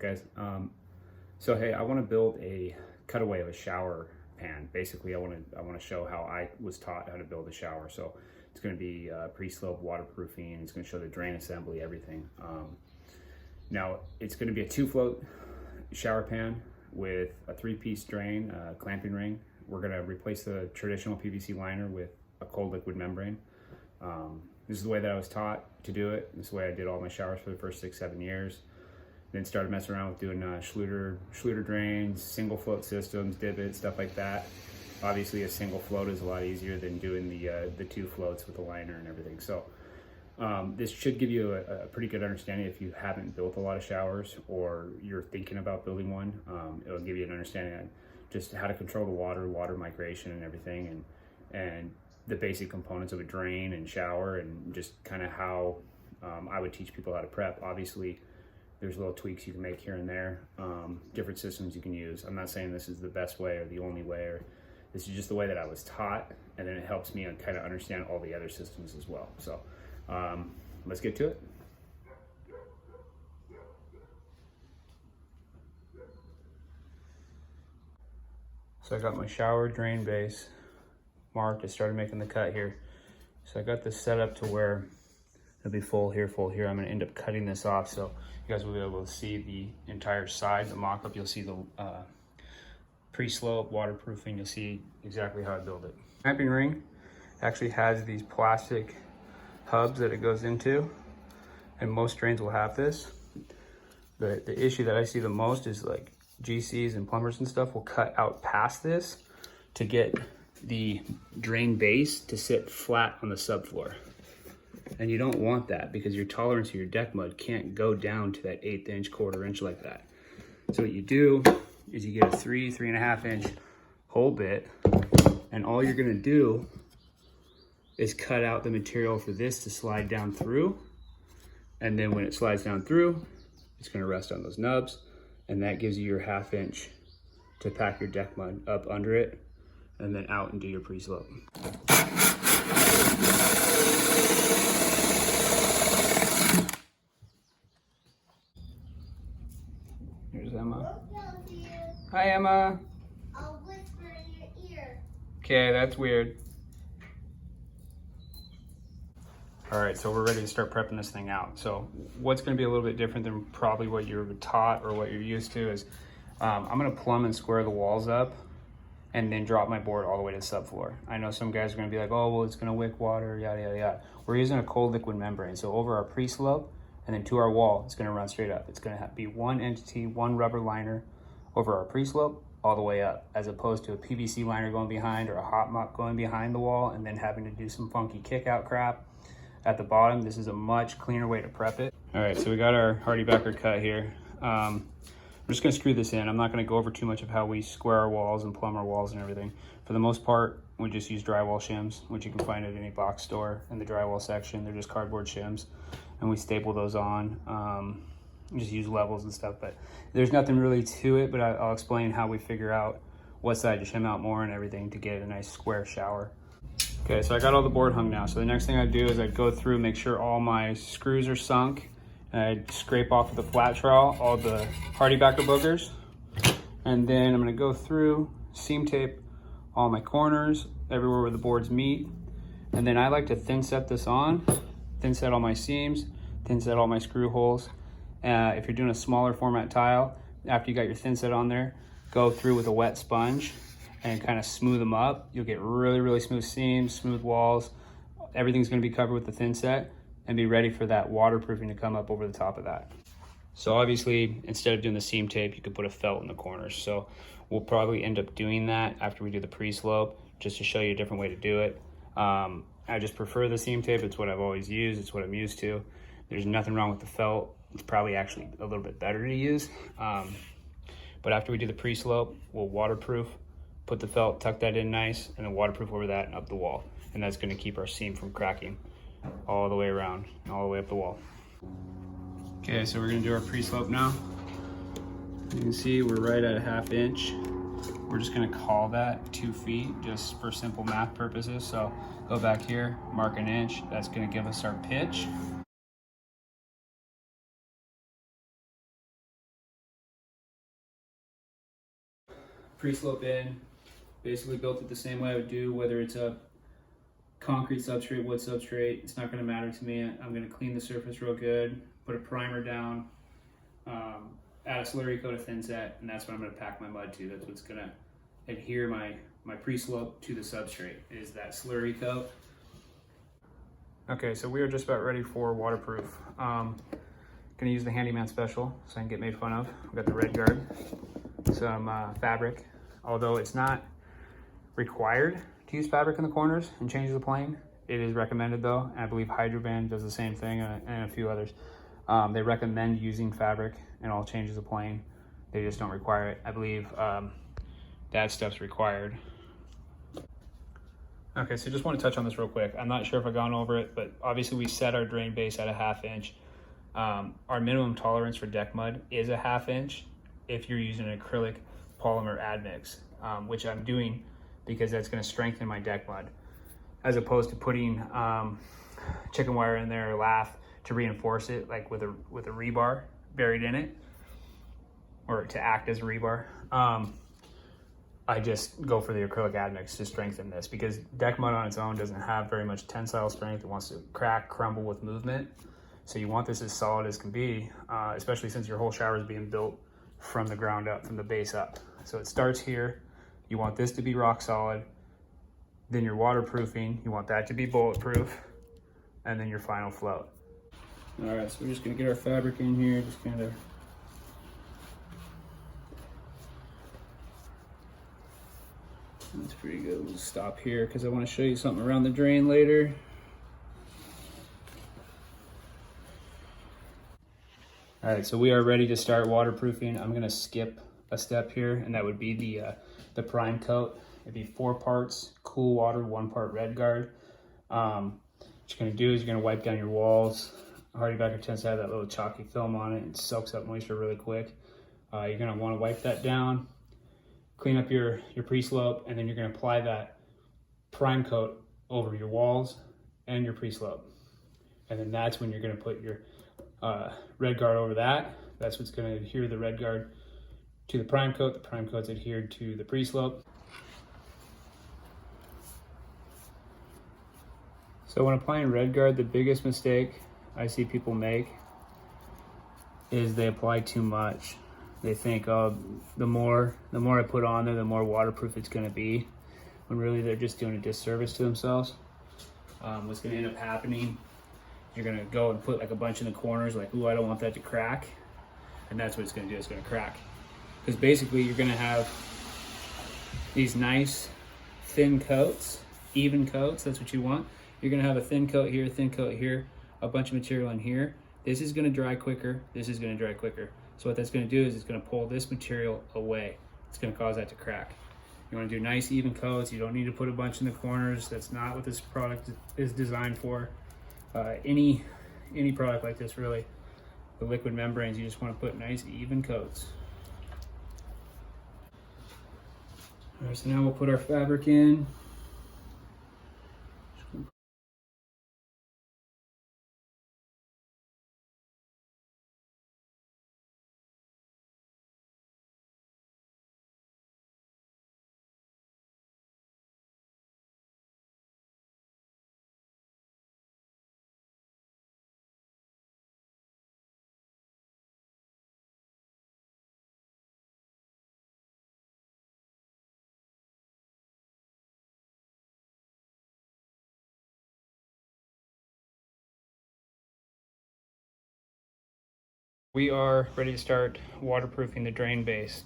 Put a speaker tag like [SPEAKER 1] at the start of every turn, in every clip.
[SPEAKER 1] Guys, so hey, I want to build a cutaway of a shower pan. Basically, I want to show how I was taught how to build a shower. So it's going to be pre-slope waterproofing. It's going to show the drain assembly, everything. Now it's going to be a 2-float shower pan with a 3-piece drain, clamping ring. We're going to replace the traditional PVC liner with a cold liquid membrane. This is the way that I was taught to do it. This is the way I did all my showers for the first 6-7 years. Then started messing around with doing Schluter drains, single float systems, divots, stuff like that. Obviously a single float is a lot easier than doing the 2 floats with the liner and everything. So this should give you a pretty good understanding if you haven't built a lot of showers or you're thinking about building one. It'll give you an understanding on just how to control the water migration and everything, and the basic components of a drain and shower, and just kind of how I would teach people how to prep. Obviously, there's little tweaks you can make here and there, different systems you can use. I'm not saying this is the best way or the only way, or this is just the way that I was taught, and then it helps me kind of understand all the other systems as well. So let's get to it. So I got my shower drain base marked. I started making the cut here. So I got this set up to where it'll be full here, full here. I'm gonna end up cutting this off so you guys will be able to see the entire side. The mock-up, you'll see the pre-slope waterproofing. You'll see exactly how I build it. Clamping ring actually has these plastic hubs that it goes into, and most drains will have this. The issue that I see the most is like GCs and plumbers and stuff will cut out past this to get the drain base to sit flat on the subfloor. And you don't want that because your tolerance of your deck mud can't go down to that 1/8 inch, 1/4 inch like that. So what you do is you get a 3.5 inch hole bit, and all you're gonna do is cut out the material for this to slide down through. And then when it slides down through, it's gonna rest on those nubs, and that gives you your 1/2 inch to pack your deck mud up under it, and then out and do your pre-slope. Here's Emma. Hi, Emma.
[SPEAKER 2] I'll whisper in your ear.
[SPEAKER 1] Okay, that's weird. All right, so we're ready to start prepping this thing out. So what's gonna be a little bit different than probably what you're taught or what you're used to is I'm gonna plumb and square the walls up and then drop my board all the way to the subfloor. I know some guys are gonna be like, oh, well, it's gonna wick water, yada, yada, yada. We're using a cold liquid membrane. So over our pre-slope and then to our wall, it's gonna run straight up. It's gonna be one entity, one rubber liner over our pre-slope all the way up, as opposed to a PVC liner going behind or a hot mop going behind the wall and then having to do some funky kick out crap at the bottom. This is a much cleaner way to prep it. All right, so we got our Hardy Backer cut here. I'm just gonna screw this in. I'm not gonna go over too much of how we square our walls and plumb our walls and everything. For the most part, we just use drywall shims, which you can find at any box store in the drywall section. They're just cardboard shims, and we staple those on. Just use levels and stuff, but there's nothing really to it, but I'll explain how we figure out what side to shim out more and everything to get a nice square shower. Okay, so I got all the board hung now. So the next thing I do is I go through, make sure all my screws are sunk, and I scrape off with a flat trowel all the Hardy Backer boogers. And then I'm gonna go through, seam tape all my corners, everywhere where the boards meet. And then I like to thin set this on, thin set all my seams, thin set all my screw holes. If you're doing a smaller format tile, after you got your thin set on there, go through with a wet sponge and kind of smooth them up. You'll get really, really smooth seams, smooth walls. Everything's gonna be covered with the thin set, and be ready for that waterproofing to come up over the top of that. So obviously, instead of doing the seam tape, you could put a felt in the corners. So we'll probably end up doing that after we do the pre-slope, just to show you a different way to do it. I just prefer the seam tape. It's what I've always used. It's what I'm used to. There's nothing wrong with the felt. It's probably actually a little bit better to use. But after we do the pre-slope, we'll waterproof, put the felt, tuck that in nice, and then waterproof over that and up the wall. And that's gonna keep our seam from cracking all the way around, all the way up the wall. Okay, so we're gonna do our pre-slope now. You can see we're right at a 1/2 inch. We're just gonna call that 2 feet just for simple math purposes. So go back here, mark 1 inch. That's gonna give us our pitch. pre-slope in, basically built it the same way I would do, whether it's a concrete substrate, wood substrate, it's not gonna matter to me. I'm gonna clean the surface real good, put a primer down, add a slurry coat of thin set, and that's what I'm gonna pack my mud to. That's what's gonna adhere my pre-slope to the substrate, is that slurry coat. Okay, so we are just about ready for waterproof. Gonna use the Handyman Special so I can get made fun of. We've got the red guard, some fabric, although it's not required to use fabric in the corners and change the plane. It is recommended though, and I believe Hydroban does the same thing, and a few others. They recommend using fabric in all changes of plane. They just don't require it. I believe that stuff's required. Okay, so just want to touch on this real quick. I'm not sure if I've gone over it, but obviously we set our drain base at a 1/2 inch. Our minimum tolerance for deck mud is a 1/2 inch if you're using an acrylic polymer admix, which I'm doing because that's going to strengthen my deck mud, as opposed to putting chicken wire in there or lath to reinforce it, like with a rebar buried in it, or to act as a rebar. I just go for the acrylic admix to strengthen this, because deck mud on its own doesn't have very much tensile strength. It wants to crack, crumble with movement. So you want this as solid as can be, especially since your whole shower is being built from the ground up, from the base up. So it starts here. You want this to be rock solid. Then your waterproofing, you want that to be bulletproof. And then your final float. All right, so we're just gonna get our fabric in here, just kind of that's pretty good. We'll stop here because I want to show you something around the drain later. All right, so we are ready to start waterproofing. I'm gonna skip a step here, and that would be the prime coat. It'd be 4 parts cool water, 1 part red guard. What you're gonna do is you're gonna wipe down your walls. Hardy Backer tends to have that little chalky film on it. It soaks up moisture really quick. You're gonna want to wipe that down, clean up your pre-slope, and then you're gonna apply that prime coat over your walls and your pre-slope. And then that's when you're gonna put your red guard over that. That's what's gonna adhere the red guard to the prime coat. The prime coat's adhered to the pre-slope. So when applying red guard, the biggest mistake I see people make is they apply too much. They think, oh, the more I put on there, the more waterproof it's gonna be, when really they're just doing a disservice to themselves. What's gonna end up happening, you're gonna go and put like a bunch in the corners, like, ooh, I don't want that to crack. And that's what it's gonna do, it's gonna crack. Because basically you're gonna have these nice thin coats, even coats, that's what you want. You're gonna have a thin coat here, a bunch of material in here. This is gonna dry quicker, this is gonna dry quicker. So what that's gonna do is it's gonna pull this material away. It's gonna cause that to crack. You wanna do nice even coats. You don't need to put a bunch in the corners. That's not what this product is designed for. Any product like this, really, the liquid membranes, you just wanna put nice even coats. All right, so now we'll put our fabric in. We are ready to start waterproofing the drain base.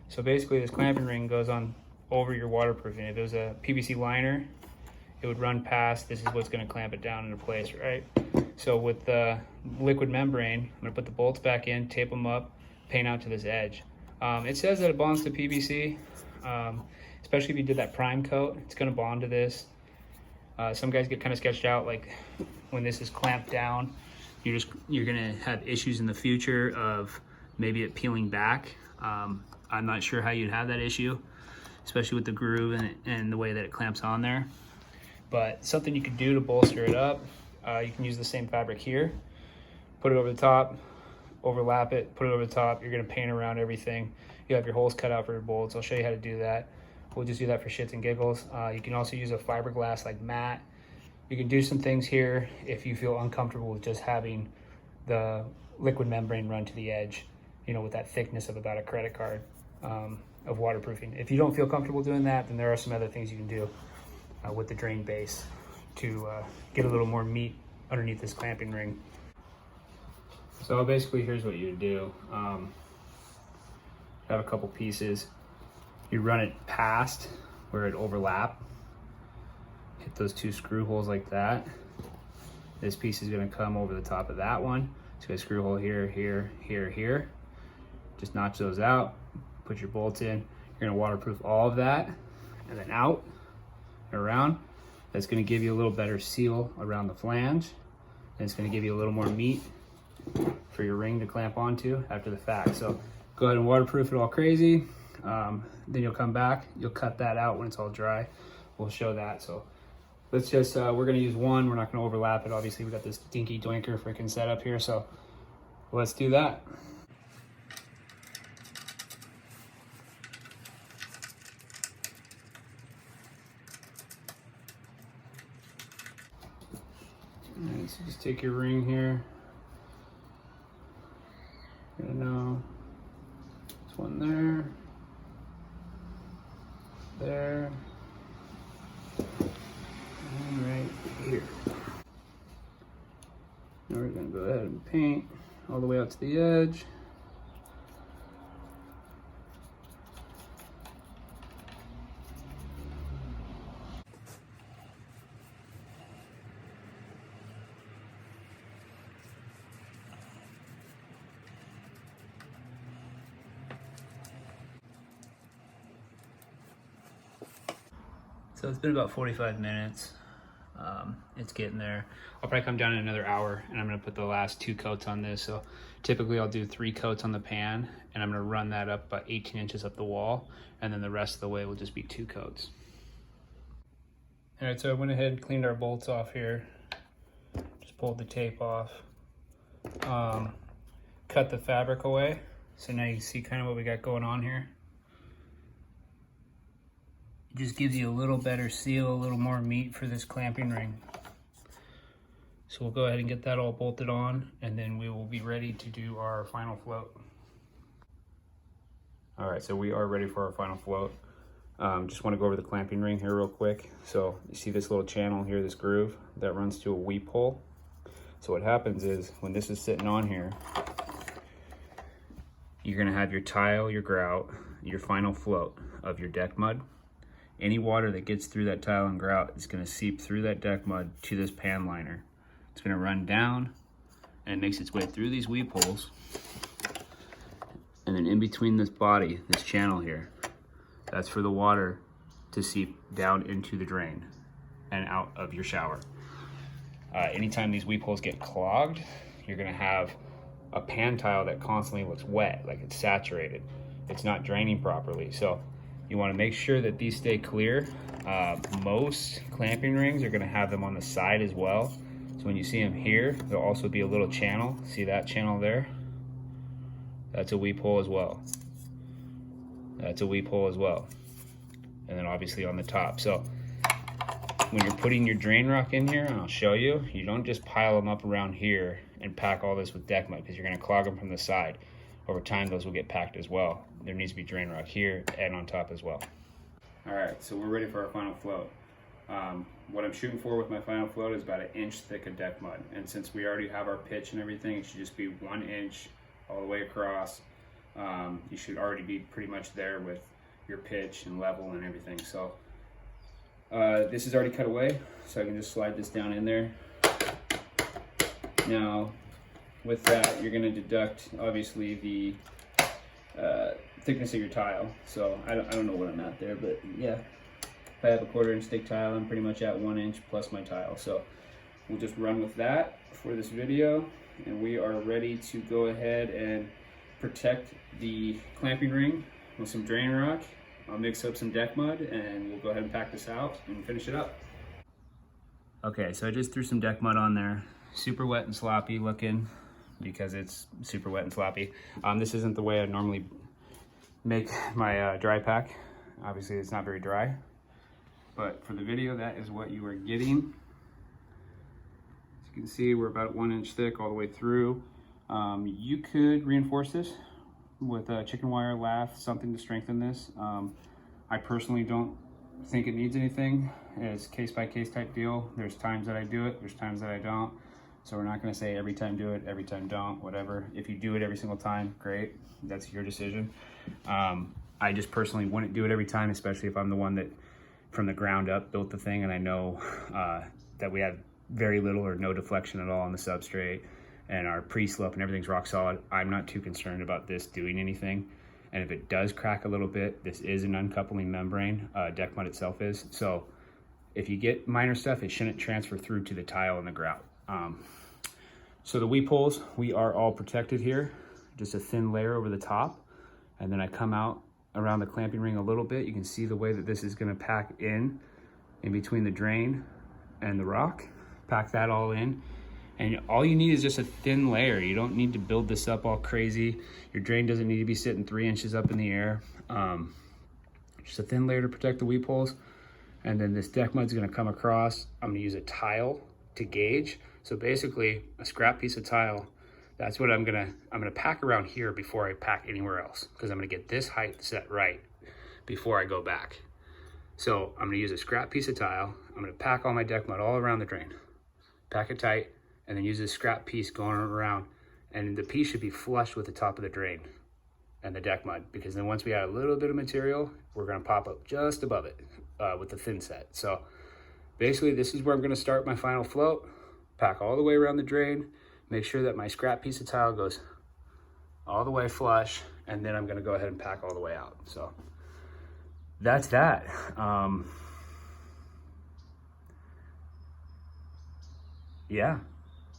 [SPEAKER 1] So basically this clamping ring goes on over your waterproofing. If there's a PVC liner, it would run past. This is what's gonna clamp it down into place, right? So with the liquid membrane, I'm gonna put the bolts back in, tape them up, paint out to this edge. It says that it bonds to PVC, especially if you did that prime coat, it's gonna bond to this. Some guys get kind of sketched out, like when this is clamped down, you're gonna have issues in the future of maybe it peeling back. I'm not sure how you'd have that issue, especially with the groove and the way that it clamps on there. But something you could do to bolster it up, you can use the same fabric here, put it over the top, overlap it, put it over the top. You're gonna paint around everything. You have your holes cut out for your bolts. I'll show you how to do that. We'll just do that for shits and giggles. You can also use a fiberglass like mat. You can do some things here if you feel uncomfortable with just having the liquid membrane run to the edge, you know, with that thickness of about a credit card of waterproofing. If you don't feel comfortable doing that, then there are some other things you can do with the drain base to get a little more meat underneath this clamping ring. So basically, here's what you do. Have a couple pieces. You run it past where it overlap. Hit those two screw holes like that. This piece is gonna come over the top of that one. It's got a screw hole here, here, here, here. Just notch those out, put your bolts in. You're gonna waterproof all of that, and then out and around. That's gonna give you a little better seal around the flange. And it's gonna give you a little more meat for your ring to clamp onto after the fact. So go ahead and waterproof it all crazy. Then you'll come back, you'll cut that out when it's all dry. We'll show that. So let's just, we're gonna use one. We're not gonna overlap it. Obviously we got this dinky doinker freaking setup here. So let's do that. All right, so just take your ring here. You're gonna know there's one there. There, and right here. Now we're gonna go ahead and paint all the way out to the edge. So it's been about 45 minutes. It's getting there. I'll probably come down in another hour and I'm gonna put the last 2 coats on this. So typically I'll do 3 coats on the pan and I'm gonna run that up about 18 inches up the wall. And then the rest of the way will just be 2 coats. All right, so I went ahead and cleaned our bolts off here. Just pulled the tape off. Cut the fabric away. So now you can see kind of what we got going on here. Just gives you a little better seal, a little more meat for this clamping ring. So we'll go ahead and get that all bolted on and then we will be ready to do our final float. All right, so we are ready for our final float. Just want to go over the clamping ring here real quick. So you see this little channel here, this groove that runs to a weep hole. So what happens is when this is sitting on here, you're gonna have your tile, your grout, your final float of your deck mud. Any water that gets through that tile and grout is gonna seep through that deck mud to this pan liner. It's gonna run down and it makes its way through these weep holes. And then in between this body, this channel here, that's for the water to seep down into the drain and out of your shower. Anytime these weep holes get clogged, you're gonna have a pan tile that constantly looks wet, like it's saturated. It's not draining properly. So you want to make sure that these stay clear. Most clamping rings are going to have them on the side as well. So when you see them here, there'll also be a little channel. See that channel there? That's a weep hole as well. That's a weep hole as well. And then obviously on the top. So when you're putting your drain rock in here, and I'll show you, you don't just pile them up around here and pack all this with deck mud because you're going to clog them from the side. Over time, those will get packed as well. There needs to be drain rock here and on top as well. All right, so we're ready for our final float. What I'm shooting for with my final float is about 1 inch thick of deck mud. And since we already have our pitch and everything, it should just be 1 inch all the way across. You should already be pretty much there with your pitch and level and everything. So this is already cut away, so I can just slide this down in there. Now, with that, you're gonna deduct, obviously, the thickness of your tile. So I don't know what I'm at there, but yeah. If I have a 1/4 inch thick tile, I'm pretty much at 1 inch plus my tile. So we'll just run with that for this video, and we are ready to go ahead and protect the clamping ring with some drain rock. I'll mix up some deck mud, and we'll go ahead and pack this out and finish it up. Okay, so I just threw some deck mud on there. Super wet and sloppy looking. because it's super wet and sloppy. This isn't the way I normally make my dry pack. Obviously it's not very dry, but for the video, that is what you are getting. As you can see, we're about 1 inch thick all the way through. You could reinforce this with a chicken wire, lath, something to strengthen this. I personally don't think it needs anything. It's case by case type deal. There's times that I do it, there's times that I don't. So we're not gonna say every time do it, every time don't, whatever. If you do it every single time, great, that's your decision. I just personally wouldn't do it every time, especially if I'm the one that from the ground up built the thing and I know that we have very little or no deflection at all on the substrate and our pre-slope and everything's rock solid. I'm not too concerned about this doing anything. And if it does crack a little bit, this is an uncoupling membrane, deck mud itself is. So if you get minor stuff, it shouldn't transfer through to the tile and the grout. So the weep holes, we are all protected here. Just a thin layer over the top. And then I come out around the clamping ring a little bit. You can see the way that this is gonna pack in between the drain and the rock. Pack that all in. And all you need is just a thin layer. You don't need to build this up all crazy. Your drain doesn't need to be sitting 3 inches up in the air. Just a thin layer to protect the weep holes. And then this deck mud's gonna come across. I'm gonna use a tile to gauge. So basically a scrap piece of tile, that's what I'm gonna pack around here before I pack anywhere else, because I'm gonna get this height set right before I go back. So I'm gonna use a scrap piece of tile. I'm gonna pack all my deck mud all around the drain. Pack it tight, and then use this scrap piece going around, and the piece should be flush with the top of the drain and the deck mud, because then once we add a little bit of material, we're gonna pop up just above it with the thin set. So basically this is where I'm gonna start my final float, pack all the way around the drain, make sure that my scrap piece of tile goes all the way flush, and then I'm gonna go ahead and pack all the way out. So that's that. Yeah,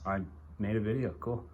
[SPEAKER 1] I made a video, cool.